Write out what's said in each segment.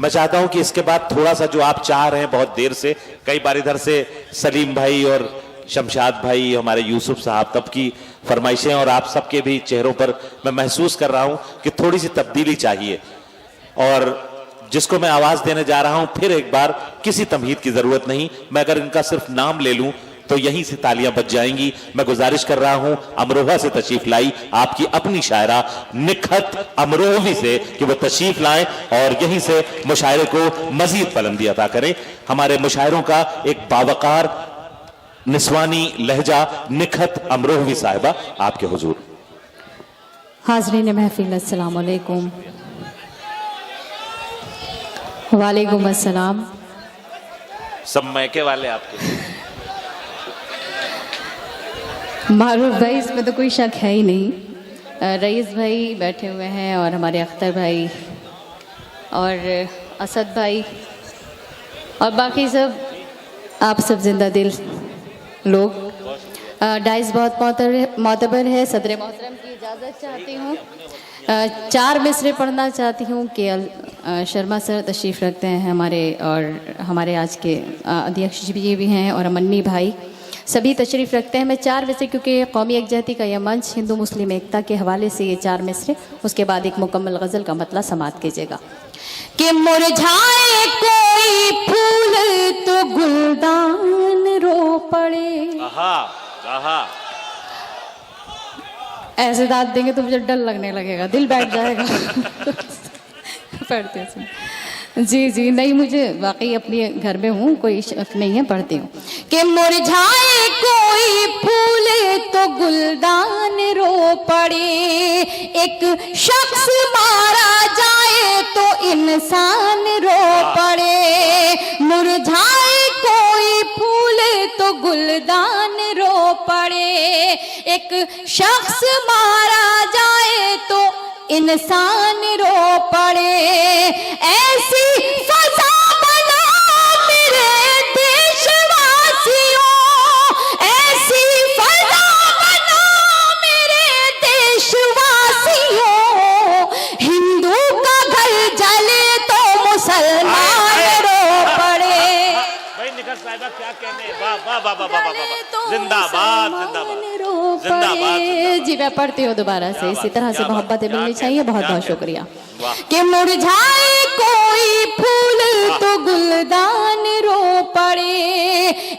मैं चाहता हूं कि इसके बाद थोड़ा सा जो आप चाह रहे हैं बहुत देर से, कई बार इधर से सलीम भाई और शमशाद भाई, हमारे यूसुफ साहब, तब की फरमाइशें और आप सबके भी चेहरों पर मैं महसूस कर रहा हूं कि थोड़ी सी तब्दीली चाहिए। और जिसको मैं आवाज देने जा रहा हूं, फिर एक बार, किसी तमहीद की जरूरत नहीं, मैं अगर इनका सिर्फ नाम ले लूं तो यहीं से तालियां बज जाएंगी। मैं गुजारिश कर रहा हूं अमरोहा से तशरीफ लाई आपकी अपनी शायरा निखत अमरोहवी से कि वो तशरीफ लाएं और यहीं से मुशायरे को मजीद बुलंदी अता करें। हमारे मुशायरों का एक बावकार निस्वानी लहजा निखत अमरोहवी साहिबा आपके हुजूर। हाज़रीन महफिल, अस्सलाम वालेकुम। वालेकुम अस्सलाम। सब मैके वाले आपके। मारूफ भाई, इसमें तो कोई शक है ही नहीं। रईस भाई बैठे हुए हैं और हमारे अख्तर भाई और असद भाई और बाकी सब, आप सब जिंदा दिल लोग। डाइस बहुत मोतबर है। सदर मोहतरम की इजाज़त चाहती हूँ। 4 मिसरे पढ़ना चाहती हूँ कि शर्मा सर तशरीफ़ रखते हैं हमारे, और हमारे आज के अध्यक्ष जी भी हैं और अमन्नी भाई सभी तशरीफ़ रखते हैं। मैं 4 मिसरे, क्योंकि कौमी यकजहती का यह मंच हिंदू मुस्लिम एकता के हवाले से ये 4 मिसरे, उसके बाद एक मुकम्मल गज़ल का मतला समात कीजिएगा। कि मुरझाए कोई फूल तो गुलदान रो पड़े। आहा, आहा। ऐसे दाद देंगे तो मुझे डर लगने लगेगा, दिल बैठ जाएगा। पढ़ते हैं जी जी, नहीं मुझे वाकई अपने घर में हूँ, कोई शक नहीं है, पढ़ती हूँ। कि मुरझाए कोई फूल तो गुलदान रो पड़े, एक शख्स मारा जाए तो इंसान रो पड़े। मुरझाए कोई फूल तो गुलदान रो पड़े, एक शख्स मारा जाए तो इंसान रो पड़े। ऐसी फजा बना मेरे देशवासियों, ऐसी फजा बना मेरे देशवासियों, हिंदू का घर जले तो मुसलमान रो पड़े। भाई निखत साहिबा क्या कहने, वाह वाह वाह वाह वाह वाह, जिंदाबाद जिंदाबाद जिंदाबाद। जी मैं पढ़ती हूँ दोबारा से, इसी तरह से मोहब्बतें मिलनी चाहिए। बहुत बहुत शुक्रिया। कि मुरझाए कोई फूल तो गुलदान रो पड़े,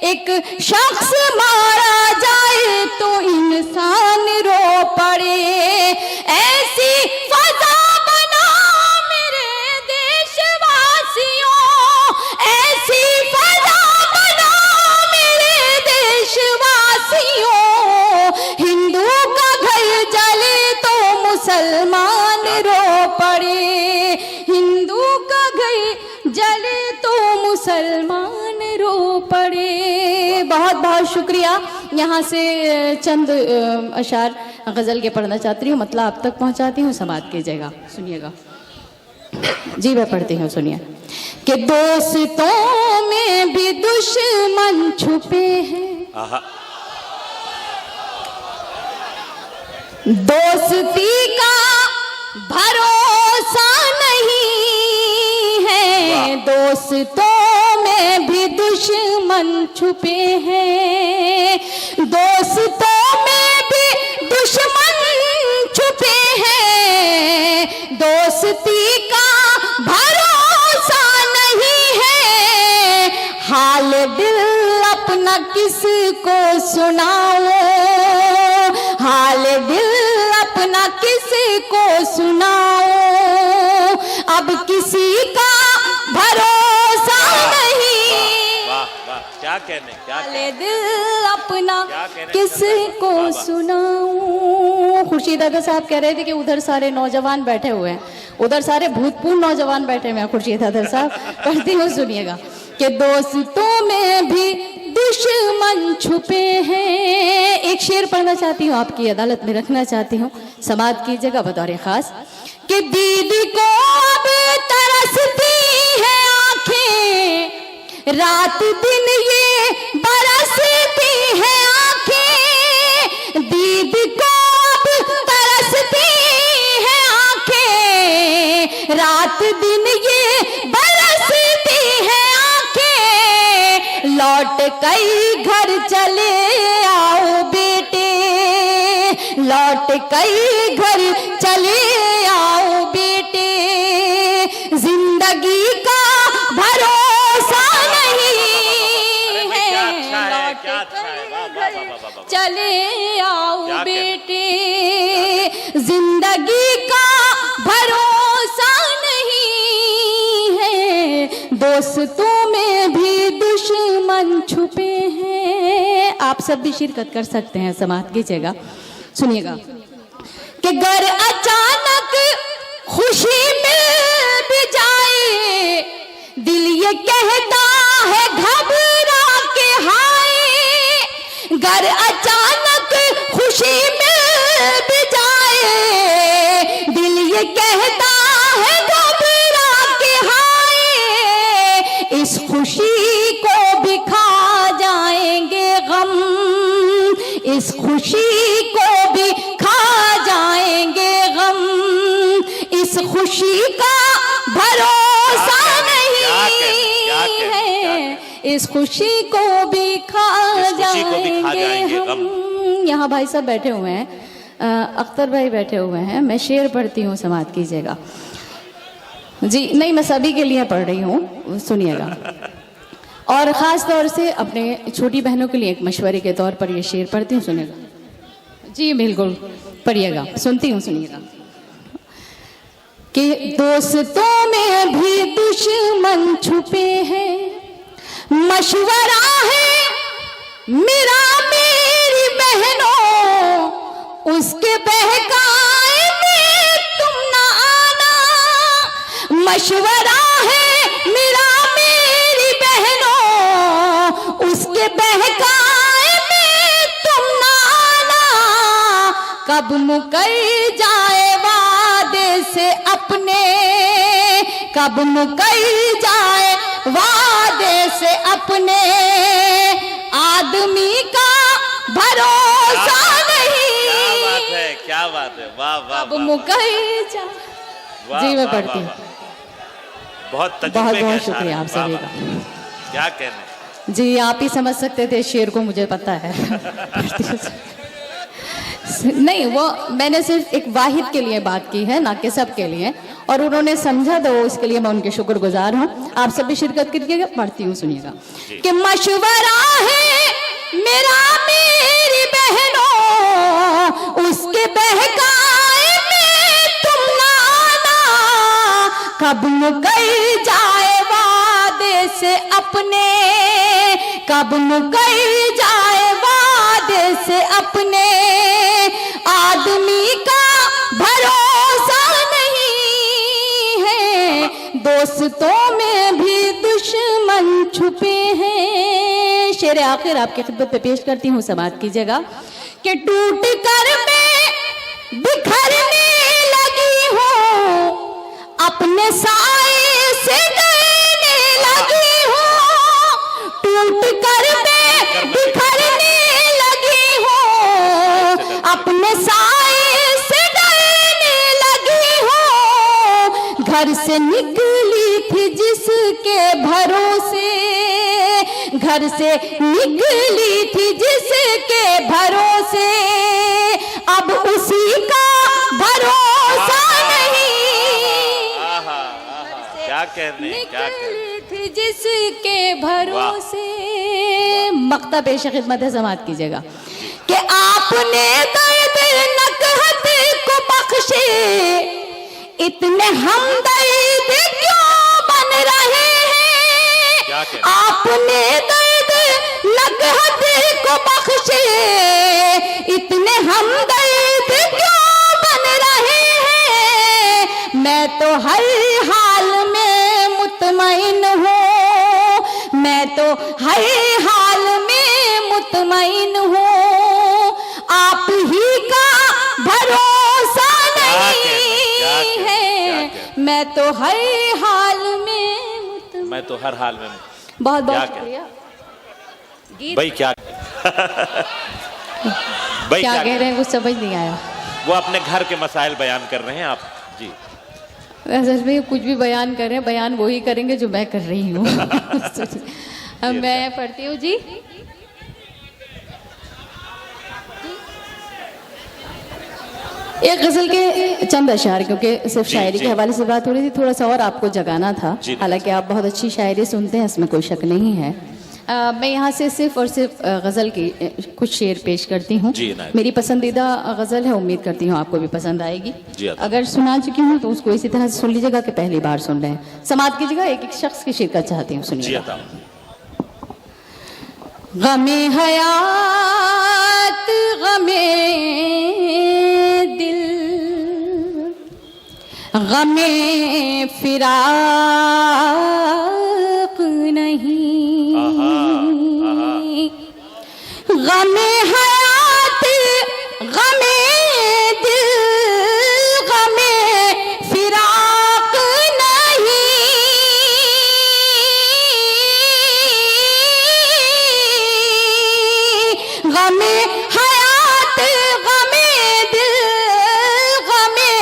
एक शख्स मारा जाए तो इंसान रो पड़े। ऐसी फजा बना मेरे देशवासियों, ऐसी फजा बना मेरे देशवासियों, हिंदू का घर जले तो मुसलमान रो पड़े, हिंदू का घर जले तो मुसलमान रो पड़े। बहुत बहुत शुक्रिया। यहाँ से चंद अशार गज़ल के पढ़ना चाहती हूँ, मतलब आप तक पहुँचाती हूँ, समात कीजिएगा, सुनिएगा। जी मैं पढ़ती हूँ, सुनिए। कि दोस्तों में भी दुश्मन छुपे हैं, दोस्ती का भरोसा नहीं है, दोस्तों में भी दुश्मन छुपे हैं, दोस्तों में भी दुश्मन छुपे हैं, दोस्ती का भरोसा नहीं है। हाल दिल अपना किसको सुनाओ, हाल दिल अपना किसको सुनाओ, अब किसी का भरोसा नहीं। वाह वाह, क्या कहने, क्या कहने। दिल अपना किसको सुनाऊं। खुर्शीद अगर साहब कह रहे थे कि उधर सारे नौजवान बैठे हुए हैं, उधर सारे भूतपूर्व नौजवान बैठे हुए हैं। खुर्शीद अदर साहब पढ़ती हूँ, सुनिएगा। कि दोस्तों में भी दुश्मन छुपे हैं। एक शेर पढ़ना चाहती हूँ, आपकी अदालत में रखना चाहती हूँ, समात कीजिएगा बतौर खास। कि दीदी को अब तरसती है आंखें, रात दिन ये बरसती है आंखें, दीदी को अब तरसती है आंखें, रात दिन ये लौट कई घर चले आओ बेटे, लौट कई घर चले आओ बेटे, जिंदगी का भरोसा नहीं है, लौट कई घर चले आओ बेटे, जिंदगी का भरोसा नहीं है, दोस्तों में भी दुश्मन छुपे हैं। आप सब भी शिरकत कर सकते हैं, समाप्त कीजिएगा, सुनिएगा कि घर अचानक खुशी मिल भी जाए, दिल ये कहता है घबरा के हाय, घर अचानक खुशी मिल भी जाए, दिल ये कहता है घबरा के हाय, इस खुशी को भी खा जाएंगे गम, इस खुशी को भी खा जाएंगे गम, इस खुशी का भरोसा नहीं है, इस खुशी को भी खा जाएंगे हम। यहाँ भाई साहब बैठे हुए हैं, अख्तर भाई बैठे हुए हैं, मैं शेर पढ़ती हूँ, समाप्त कीजिएगा जी। नहीं, मैं सभी के लिए पढ़ रही हूँ, सुनिएगा, और ख़ास तौर से अपने छोटी बहनों के लिए एक मशवरे के तौर पर ये शेर पढ़ती हूँ, सुनिएगा जी, बिल्कुल पढ़िएगा, सुनती हूँ, सुनिएगा कि दोस्तों में भी दुश्मन छुपे हैं, मशवरा है मेरा मेरी बहनों, उसके बहकाए में तुम ना आना, मशवरा है मेरा मेरी बहनों, उसके बहकाए में तुम ना आना, कब मुकर जाए वादे से अपने, कब मुकर जाए वादे से अपने, आदमी का भरोसा नहीं। क्या बात है, क्या बात है, वाह वाह, अब मुकर जा जी, मैं पढ़ती हूँ, बहुत बहुत शुक्रिया आप सभी का, क्या कहने जी, आप ही समझ सकते थे शेर को, मुझे पता है नहीं, वो मैंने सिर्फ एक वाहिद के लिए बात की है, ना कि सब के लिए, और उन्होंने समझा, तो उसके लिए मैं उनके शुक्रगुजार हूँ। आप सब भी शिरकत कीजिएगा, पढ़ती हूँ, सुनिएगा कि मशवरा है मेरा मेरी बहनों, उसके बहकाए में तुम ना आना, कब मुकर जाए वादे से अपने, कब मुकर जाए वादे से अपने, आदमी का भरोसा नहीं है, दोस्तों में भी दुश्मन छुपे हैं। शेर आखिर आपकी खिदमत पे पेश करती हूँ, समाप्त कीजिएगा कि टूट कर मैं बिखरने लगी हूँ, अपने साए से डरने लगी हूँ, टूट कर मैं बिखरने लगी हूँ, अपने साए से डरने लगी हूँ, घर से निकली थी जिसके भरोसे, घर से निकली थी जिसके भरोसे, अब उसी का भरोसा नहीं, क्या कहने, क्या कहने थी जिसके भरोसे। मक्ता पेश खिदमत है, समाप्त कीजिएगा कि आपने दर्द नकहत को बख्शे, इतने हमदर्द क्यों बन रहे हैं, आपने दर्द नकहत को बख्शे, इतने हमदर्द क्यों बन रहे हैं, मैं तो हर हाल में मुतमईन हूँ, मैं तो हर हाल में मुतमईन हूँ, आप ही का भरोसा नहीं है, मैं तो हर हाल में, मैं तो हर हाल में, बहुत बहुत शुक्रिया। भाई क्या भाई क्या कह रहे हैं, कुछ समझ नहीं आया। वो अपने घर के मसाइल बयान कर रहे हैं आप जी। असल में कुछ भी बयान करें, बयान वही करेंगे जो मैं कर रही हूँ मैं पढ़ती हूँ जी। एक गजल के चंद अशार, क्योंकि सिर्फ शायरी के हवाले से बात हो रही थी, थोड़ा सा और आपको जगाना था। हालांकि आप बहुत अच्छी शायरी सुनते हैं, इसमें कोई शक नहीं है। मैं यहाँ से सिर्फ और सिर्फ गज़ल की कुछ शेर पेश करती हूँ। मेरी पसंदीदा गज़ल है, उम्मीद करती हूँ आपको भी पसंद आएगी। अगर सुना चुकी हूँ तो उसको इसी तरह से सुन लीजिएगा कि पहली बार सुन रहे हैं। समात कीजिएगा, एक एक शख्स की शिरकत चाहती हूँ, सुनिए। गमे हयात गमे दिल गमे फिराक नहीं, गमे हयात गमे दिल गमे फिराक नहीं, गमे हयात गमे दिल गमे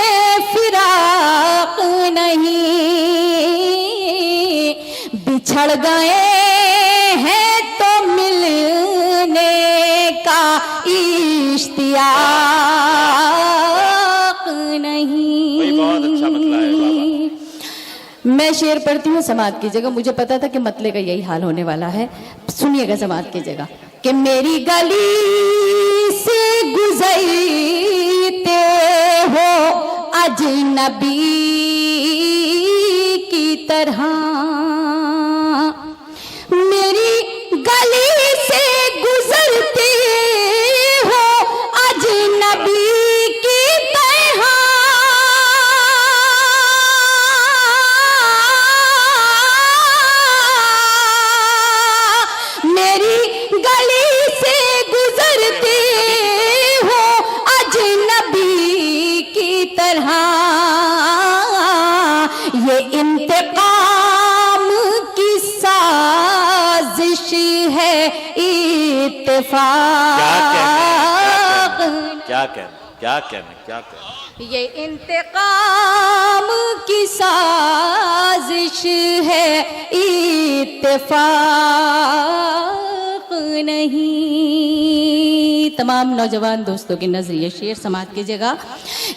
फिराक नहीं, बिछड़ गए हैं तो मिलने का इश्तियाक नहीं। बहुत अच्छा मतला है बाबा। मैं शेर पढ़ती हूँ, समात कीजिएगा। मुझे पता था कि मतले का यही हाल होने वाला है, सुनिएगा, समात कीजिएगा। कि मेरी गली से गुजरते हो अजनबी की तरह, मेरी गली से गुजरते हो अजनबी की तरह, मेरी गली से गुजरते हो अजनबी की तरह, ये इंतकाम की साजिश है, इत्तेफाक। क्या कहना, ये इंतकाम की साजिश है, इत्तेफाक नहीं। तमाम नौजवान दोस्तों की नजर ये शेर समात कीजिएगा।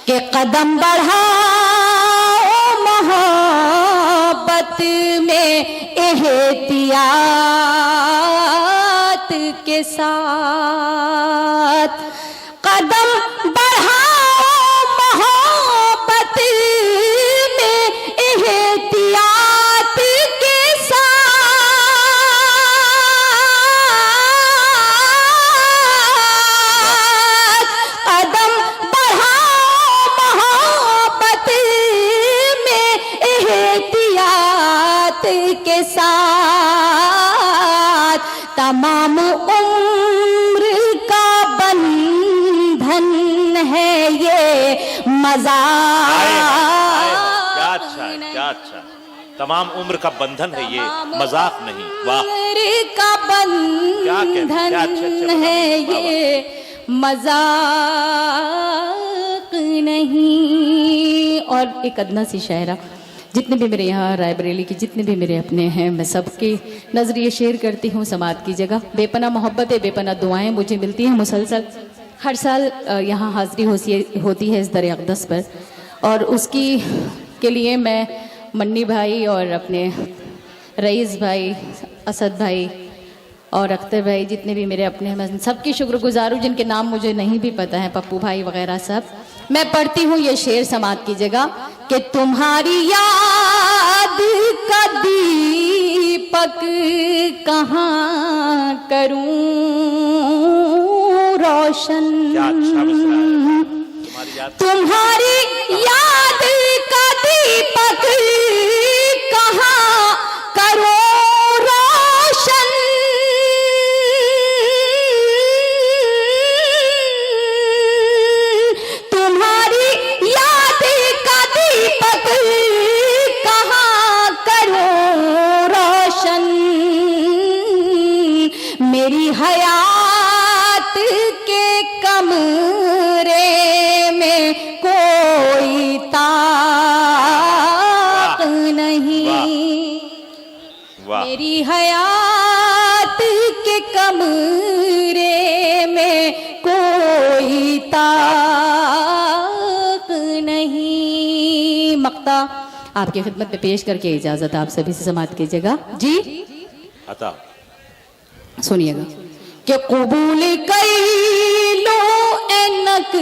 कि कदम बढ़ाओ मोहब्बत में एहतियात के साथ, कदम बढ़ाओ मोहब्बत में एहतियात के साथ, कदम बढ़ाओ मोहब्बत में एहतियात के साथ, तमाम उम्र का बंधन है ये मजाक। क्या अच्छा, तमाम उम्र का बंधन है ये, मजाक नहीं। वाह, उम्र का बंधन है ये, मजाक नहीं। और एक अदना सी शायरा, जितने भी मेरे यहाँ रायबरेली के जितने भी मेरे अपने हैं, मैं सबके नजरिए शेयर करती हूँ, समात की जगह। बेपना मोहब्बतें, बेपना दुआएं मुझे मिलती हैं मुसलसल। हर साल यहाँ हाजिरी होती है इस दर अक़दस पर, और उसकी के लिए मैं मन्नी भाई और अपने रईस भाई, असद भाई और अख्तर भाई, जितने भी मेरे अपने हैं, मैं सबकी शुक्रगुजार हूँ, जिनके नाम मुझे नहीं भी पता है, पप्पू भाई वगैरह सब। मैं पढ़ती हूँ ये शेर, समात कीजिएगा। कि तुम्हारी याद का दीपक कहाँ करूं रोशन, तुम्हारी याद का दीपक कहाँ करूं रोशन, तुम्हारी याद का दीपक कहाँ करूं रोशन, मेरी हयात के कमरे में कोई ताक नहीं, मेरी हयात के कमरे में कोई ताक नहीं। मक्ता आपकी खिदमत में पेश करके इजाजत आप सभी से समाप्त कीजिएगा जी। अता सुनिएगा कि कबूल कई लो एनक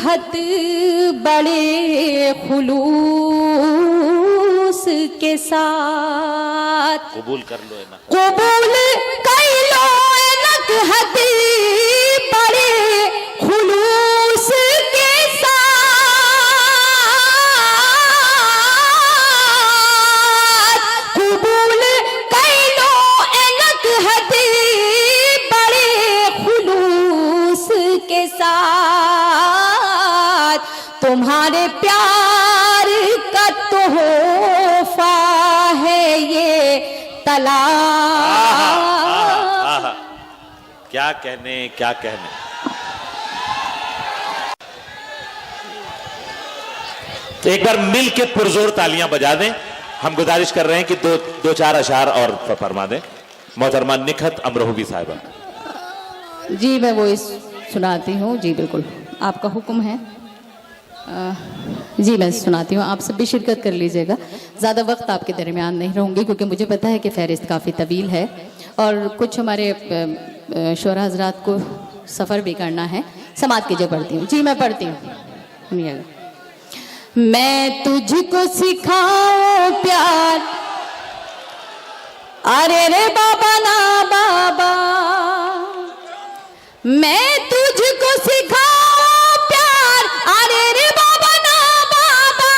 हत बड़े खुलूस के साथ, कबूल कर लो ना, कबूल कई लो एनक हत बड़े खुलूस के साथ, कबूल कई लो एनक हत बड़े खुलूस के साथ, तुम्हारे प्यार का तोहफा है ये तला। क्या कहने, क्या कहने। तो एक बार मिल के पुरजोर तालियां बजा दें। हम गुजारिश कर रहे हैं कि दो चार अशार और फरमा दें। मोहतरमा निखत अमरोहबी साहिबा। जी मैं वो सुनाती हूँ जी, बिल्कुल आपका हुक्म है। जी मैं सुनाती हूँ, आप सब भी शिरकत कर लीजिएगा। ज़्यादा वक्त आपके दरमियान नहीं रहूँगी क्योंकि मुझे पता है कि फहरिस्त काफ़ी तवील है और कुछ हमारे शोरा हजरात को सफ़र भी करना है। समात कीजिए, पढ़ती हूँ जी, मैं पढ़ती हूँ, सुनिएगा। मैं तुझको सिखाऊं प्यार, अरे रे बाबा ना बाबा, मैं तुझको सिखाऊं प्यार, अरे रे बाबा ना बाबा,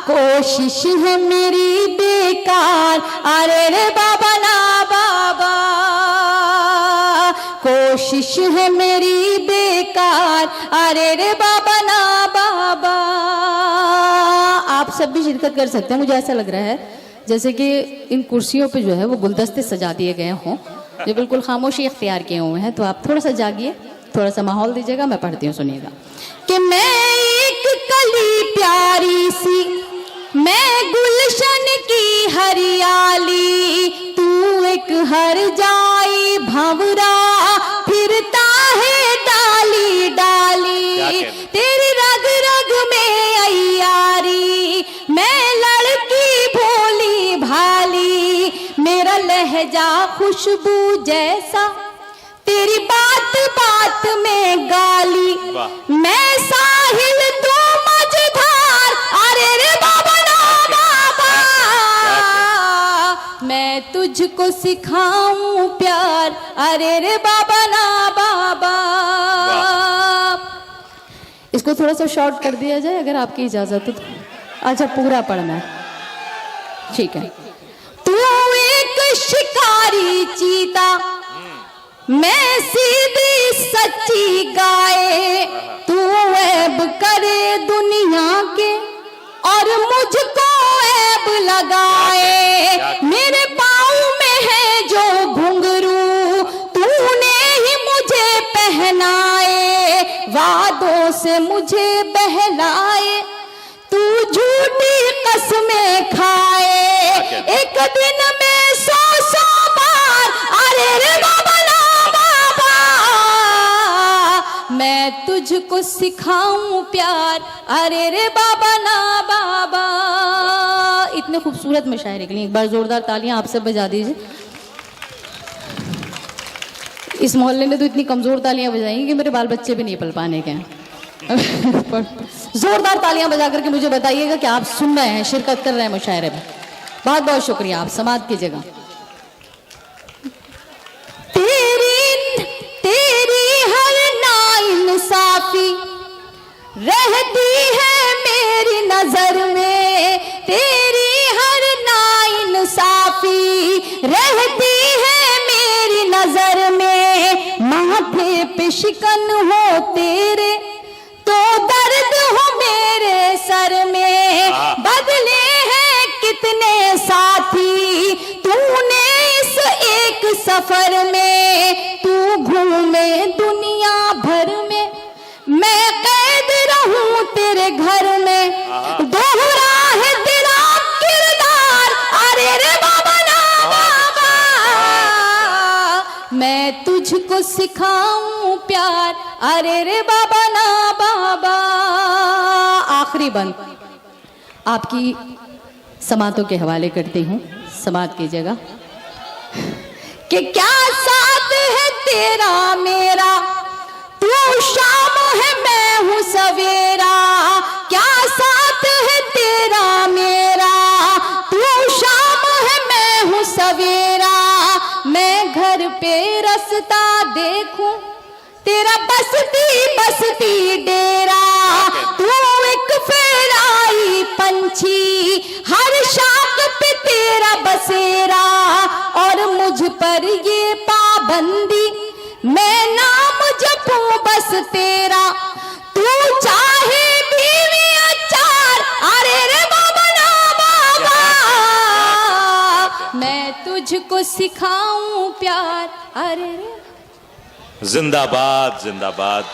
कोशिश है मेरी बेकार, अरे रे बाबा ना बाबा, कोशिश है मेरी बेकार, अरे रे बाबा ना बाबा। आप सब भी शिरकत कर सकते हैं। मुझे ऐसा लग रहा है जैसे कि इन कुर्सियों पे जो है वो गुलदस्ते सजा दिए गए हों, जो बिल्कुल खामोशी इख्तियार किए हुए हैं। तो आप थोड़ा सा जागिए, थोड़ा सा माहौल दीजिएगा। मैं पढ़ती हूँ, सुनिएगा। कि मैं एक कली प्यारी सी, मैं गुलशन की हरियाली, तू एक हर जाई भंवरा, फिरता है डाली डाली, तेरी रग रग में अय्यारी, मैं लड़की भोली भाली, मेरा लहजा खुशबू जैसा, तेरी बात बात में गाली, मैं साहिल तू मझधार, अरे रे बाबा ना बाबा, मैं तुझको सिखाऊं प्यार, अरे रे बाबा ना बाबा। इसको थोड़ा सा शॉर्ट कर दिया जाए अगर आपकी इजाजत हो तो। अच्छा पूरा पढ़ना है, ठीक है। तू एक शिकारी चीता, मैं सीधी सच्ची गाय, तू ऐब करे दुनिया के और मुझको ऐब लगाए, मेरे पाँव में है जो घुंघरू, तूने ही मुझे पहनाए, वादों से मुझे बहलाए, तू झूठी कसमें खाए, एक दिन में 100 बार, अरे रे बाबा ना बाबा, मैं तुझको सिखाऊं प्यार, अरे रे बाबा ना बाबा। इतने खूबसूरत मुशायरे के लिए एक बार जोरदार तालियां आप सब बजा दीजिए। इस मोहल्ले ने तो इतनी कमजोर तालियां बजाई कि मेरे बाल बच्चे भी नहीं पल पाने के हैं। जोरदार तालियां बजा करके मुझे बताइएगा कि आप सुन रहे हैं, शिरकत कर रहे हैं मुशायरे में। बहुत बहुत शुक्रिया, आप समाप्त कीजिएगा। तेरी हर नाइंसाफी रहती है मेरी नजर में, तेरी हर नाइंसाफी रहती है मेरी नजर में, माथे पे शिकन हो तेरे तो दर्द हो मेरे सर में, बदले हैं कितने साथी तूने इस एक सफर में, तू घूमे दुनिया भर में, मैं कैद रहूं तेरे घर में, दोहरा है तेरा किरदार, अरे रे बाबा ना बाबा, मैं तुझको सिखाऊं प्यार, अरे रे बाबा ना बाबा। आखिरी बंद आपकी समातों के हवाले करती हूँ, समात कीजिएगा। कि क्या साथ है तेरा मेरा, तू शाम है मैं हूँ सवेरा। क्या साथ है तेरा मेरा, तू शाम है मैं हूँ सवेरा। मैं घर पे रास्ता देखूं तेरा बसती बसती डेरा। तू एक फहराई पंछी, हर शाख पे तेरा बसेरा। और मुझ पर ये पाबंदी, मैं नाम जपूं बस तेरा। तू चाहे बीवी अचार, अरे रे बाबा ना बाबा। मैं तुझको सिखाऊं प्यार, अरे रे। जिंदाबाद जिंदाबाद।